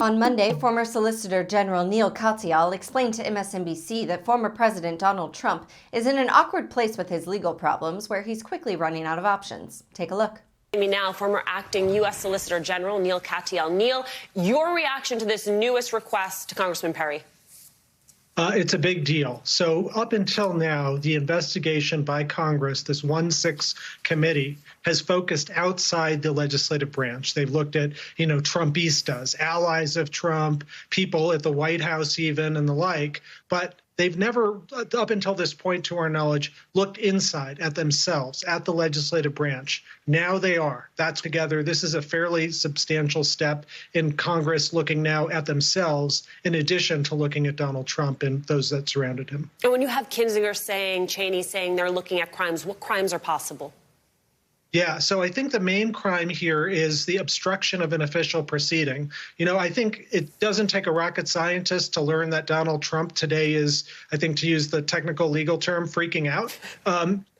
On Monday, former Solicitor General Neil Katyal explained to MSNBC that former President Donald Trump is in an awkward place with his legal problems, where he's quickly running out of options. Take a look. Joining me now, former acting U.S. Solicitor General Neil Katyal. Neil, your reaction to this newest request to Congressman Perry? It's a big deal. So up until now, the investigation by Congress, this 1-6 committee, has focused outside the legislative branch. They've looked at, Trumpistas, allies of Trump, people at the White House even, and the like. But they've never, up until this point, to our knowledge, looked inside at themselves, at the legislative branch. Now they are. That's together. This is a fairly substantial step in Congress looking now at themselves, in addition to looking at Donald Trump and those that surrounded him. And when you have Kinzinger saying, Cheney saying they're looking at crimes, what crimes are possible? Yeah, so I think the main crime here is the obstruction of an official proceeding. I think it doesn't take a rocket scientist to learn that Donald Trump today is, I think to use the technical legal term, freaking out.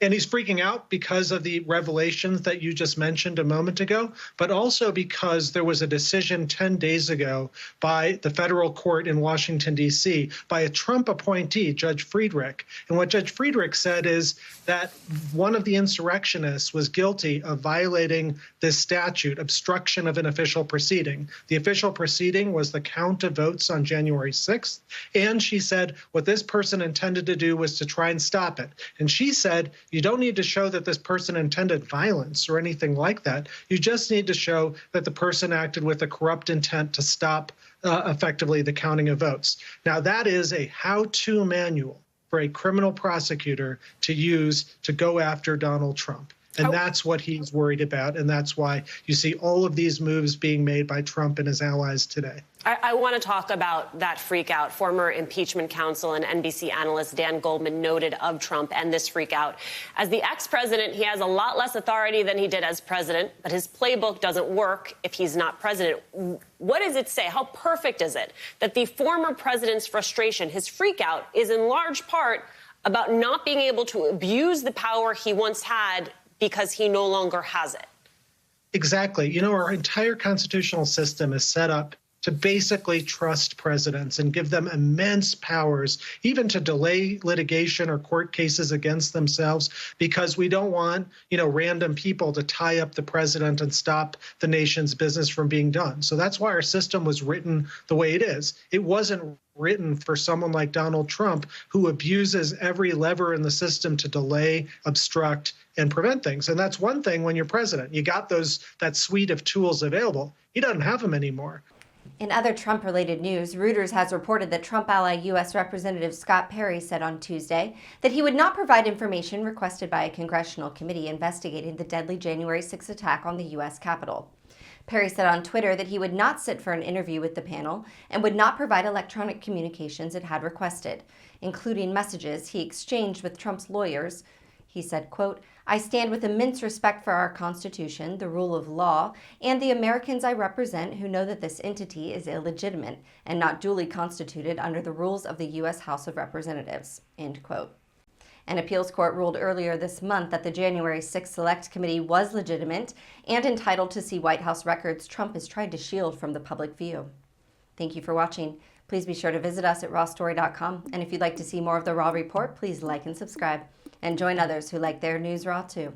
And he's freaking out because of the revelations that you just mentioned a moment ago, but also because there was a decision 10 days ago by the federal court in Washington, D.C., by a Trump appointee, Judge Friedrich. And what Judge Friedrich said is that one of the insurrectionists was guilty of violating this statute, obstruction of an official proceeding. The official proceeding was the count of votes on January 6th. And she said what this person intended to do was to try and stop it. And she said, you don't need to show that this person intended violence or anything like that. You just need to show that the person acted with a corrupt intent to stop effectively the counting of votes. Now, that is a how-to manual for a criminal prosecutor to use to go after Donald Trump. And that's what he's worried about. And that's why you see all of these moves being made by Trump and his allies today. I want to talk about that freak out. Former impeachment counsel and NBC analyst Dan Goldman noted of Trump and this freak out. As the ex-president, he has a lot less authority than he did as president, but his playbook doesn't work if he's not president. What does it say? How perfect is it that the former president's frustration, his freak out, is in large part about not being able to abuse the power he once had because he no longer has it? Exactly. Our entire constitutional system is set up to basically trust presidents and give them immense powers, even to delay litigation or court cases against themselves, because we don't want, random people to tie up the president and stop the nation's business from being done. So that's why our system was written the way it is. It wasn't written for someone like Donald Trump, who abuses every lever in the system to delay, obstruct, and prevent things. And that's one thing when you're president. You got that suite of tools available. He doesn't have them anymore. In other Trump-related news, Reuters has reported that Trump ally U.S. Representative Scott Perry said on Tuesday that he would not provide information requested by a congressional committee investigating the deadly January 6th attack on the U.S. Capitol. Perry said on Twitter that he would not sit for an interview with the panel and would not provide electronic communications it had requested, including messages he exchanged with Trump's lawyers. He said, quote, "I stand with immense respect for our Constitution, the rule of law, and the Americans I represent who know that this entity is illegitimate and not duly constituted under the rules of the U.S. House of Representatives," end quote. An appeals court ruled earlier this month that the January 6th Select Committee was legitimate and entitled to see White House records Trump has tried to shield from the public view. Thank you for watching. Please be sure to visit us at rawstory.com. And if you'd like to see more of the Raw Report, please like and subscribe. And join others who like their news raw too.